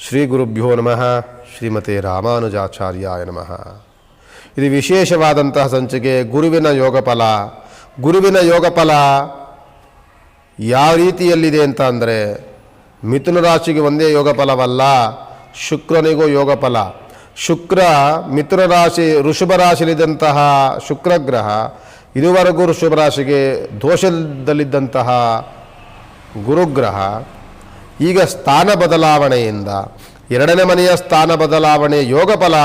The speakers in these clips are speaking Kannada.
ಶ್ರೀ ಗುರುಭ್ಯೋ ನಮಃ. ಶ್ರೀಮತೆ ರಾಮಾನುಜಾಚಾರ್ಯಾಯ ನಮಃ. ಇದು ವಿಶೇಷವಾದಂತಹ ಸಂಚಿಕೆ ಗುರುವಿನ ಯೋಗಫಲ. ಗುರುವಿನ ಯೋಗಫಲ ಯಾವ ರೀತಿಯಲ್ಲಿದೆ ಅಂತ ಅಂದರೆ, ಮಿಥುನ ರಾಶಿಗೆ ಒಂದೇ ಯೋಗಫಲವಲ್ಲ, ಶುಕ್ರನಿಗೂ ಯೋಗಫಲ. ಶುಕ್ರ ಮಿಥುನ ರಾಶಿ ಋಷಭ ರಾಶಿಯಲ್ಲಿದ್ದಂತಹ ಶುಕ್ರಗ್ರಹ ಇದುವರೆಗೂ ಋಷಭ ರಾಶಿಗೆ ದೋಷದಲ್ಲಿದ್ದಂತಹ ಗುರುಗ್ರಹ ಈಗ ಸ್ಥಾನ ಬದಲಾವಣೆಯಿಂದ ಎರಡನೇ ಮನೆಯ ಸ್ಥಾನ ಬದಲಾವಣೆ ಯೋಗಫಲ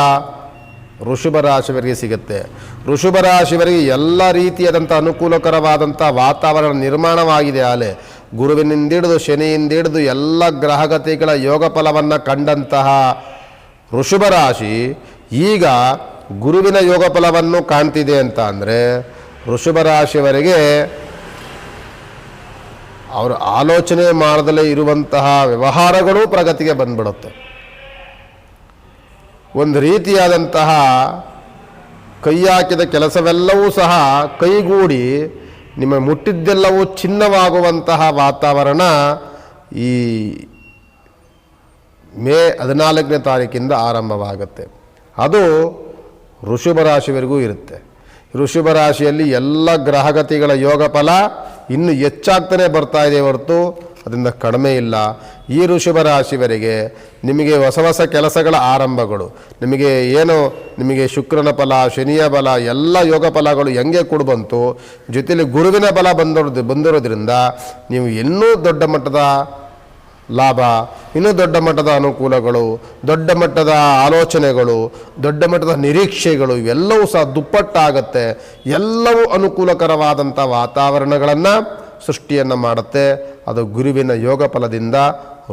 ಋಷಭ ರಾಶಿಯವರಿಗೆ ಸಿಗುತ್ತೆ. ಋಷಭ ರಾಶಿಯವರಿಗೆ ಎಲ್ಲ ರೀತಿಯಾದಂಥ ಅನುಕೂಲಕರವಾದಂಥ ವಾತಾವರಣ ನಿರ್ಮಾಣವಾಗಿದೆ. ಆಲೆ ಗುರುವಿನಿಂದಿಡಿದು ಶನಿಯಿಂದಿಡಿದು ಎಲ್ಲ ಗ್ರಹಗತಿಗಳ ಯೋಗಫಲವನ್ನು ಕಂಡಂತಹ ಋಷಭ ರಾಶಿ ಈಗ ಗುರುವಿನ ಯೋಗಫಲವನ್ನು ಕಾಣ್ತಿದೆ ಅಂತ ಅಂದರೆ, ಋಷಭ ರಾಶಿಯವರಿಗೆ ಅವರು ಆಲೋಚನೆ ಮಾಡದಲೇ ಇರುವಂತಹ ವ್ಯವಹಾರಗಳು ಪ್ರಗತಿಗೆ ಬಂದ್ಬಿಡುತ್ತೆ. ಒಂದು ರೀತಿಯಾದಂತಹ ಕೈ ಹಾಕಿದ ಕೆಲಸವೆಲ್ಲವೂ ಸಹ ಕೈಗೂಡಿ ನಿಮ್ಮ ಮುಟ್ಟಿದ್ದೆಲ್ಲವೂ ಚಿನ್ನವಾಗುವಂತಹ ವಾತಾವರಣ ಈ ಮೇ 14ನೇ ತಾರೀಕಿಂದ ಆರಂಭವಾಗುತ್ತೆ. ಅದು ಋಷಭ ರಾಶಿಯವರೆಗೂ ಇರುತ್ತೆ. ಋಷಭ ರಾಶಿಯಲ್ಲಿ ಎಲ್ಲ ಗ್ರಹಗತಿಗಳ ಯೋಗಫಲ ಇನ್ನು ಹೆಚ್ಚಾಗ್ತಾನೆ ಬರ್ತಾ ಇದೆ ಹೊರತು ಅದರಿಂದ ಕಡಿಮೆ ಇಲ್ಲ. ಈ ಋಷಭ ರಾಶಿಯವರಿಗೆ ನಿಮಗೆ ಹೊಸ ಹೊಸ ಕೆಲಸಗಳ ಆರಂಭಗಳು, ನಿಮಗೆ ಶುಕ್ರನ ಫಲ, ಶನಿಯ ಬಲ, ಎಲ್ಲ ಯೋಗ ಫಲಗಳು ಹೆಂಗೆ ಬಂತು, ಜೊತೆಯಲ್ಲಿ ಗುರುವಿನ ಬಲ ಬಂದಿರೋದ್ರಿಂದ ನೀವು ಇನ್ನೂ ದೊಡ್ಡ ಮಟ್ಟದ ಲಾಭ, ಇನ್ನೂ ದೊಡ್ಡ ಮಟ್ಟದ ಅನುಕೂಲಗಳು, ದೊಡ್ಡ ಮಟ್ಟದ ಆಲೋಚನೆಗಳು, ದೊಡ್ಡ ಮಟ್ಟದ ನಿರೀಕ್ಷೆಗಳು ಇವೆಲ್ಲವೂ ಸಹ ದುಪ್ಪಟ್ಟಾಗತ್ತೆ. ಎಲ್ಲವೂ ಅನುಕೂಲಕರವಾದಂಥ ವಾತಾವರಣಗಳನ್ನು ಸೃಷ್ಟಿಯನ್ನು ಮಾಡುತ್ತೆ. ಅದು ಗುರುವಿನ ಯೋಗ ಫಲದಿಂದ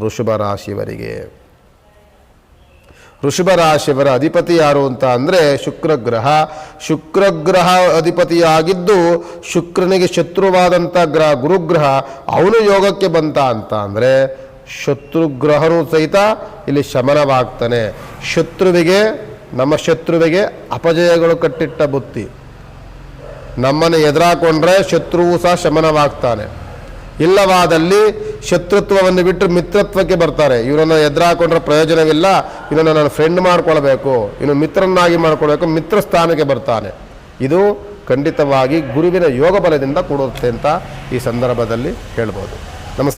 ಋಷಭ ರಾಶಿಯವರಿಗೆ. ಋಷಭ ರಾಶಿಯವರ ಅಧಿಪತಿ ಯಾರು ಅಂತ ಅಂದರೆ ಶುಕ್ರಗ್ರಹ. ಶುಕ್ರಗ್ರಹ ಅಧಿಪತಿಯಾಗಿದ್ದು ಶುಕ್ರನಿಗೆ ಶತ್ರುವಾದಂಥ ಗುರುಗ್ರಹ ಅವನು ಯೋಗಕ್ಕೆ ಬಂತ ಅಂತ ಅಂದರೆ ಶತ್ರುಗ್ರಹನೂ ಸಹಿತ ಇಲ್ಲಿ ಶಮನವಾಗ್ತಾನೆ. ನಮ್ಮ ಶತ್ರುವಿಗೆ ಅಪಜಯಗಳು ಕಟ್ಟಿಟ್ಟ ಬುತ್ತಿ. ನಮ್ಮನ್ನು ಎದುರಾಕೊಂಡ್ರೆ ಶತ್ರುವು ಸಹ ಶಮನವಾಗ್ತಾನೆ. ಇಲ್ಲವಾದಲ್ಲಿ ಶತ್ರುತ್ವವನ್ನು ಬಿಟ್ಟು ಮಿತ್ರತ್ವಕ್ಕೆ ಬರ್ತಾರೆ. ಇವರನ್ನು ಎದುರಾಕೊಂಡ್ರೆ ಪ್ರಯೋಜನವಿಲ್ಲ, ಇವನನ್ನು ನಾನು ಫ್ರೆಂಡ್ ಮಾಡ್ಕೊಳ್ಬೇಕು, ಇನ್ನು ಮಿತ್ರನಾಗಿ ಮಾಡ್ಕೊಳ್ಬೇಕು, ಮಿತ್ರ ಸ್ಥಾನಕ್ಕೆ ಬರ್ತಾನೆ. ಇದು ಖಂಡಿತವಾಗಿ ಗುರುವಿನ ಯೋಗ ಬಲದಿಂದ ಕೊಡುತ್ತೆ ಅಂತ ಈ ಸಂದರ್ಭದಲ್ಲಿ ಹೇಳ್ಬೋದು.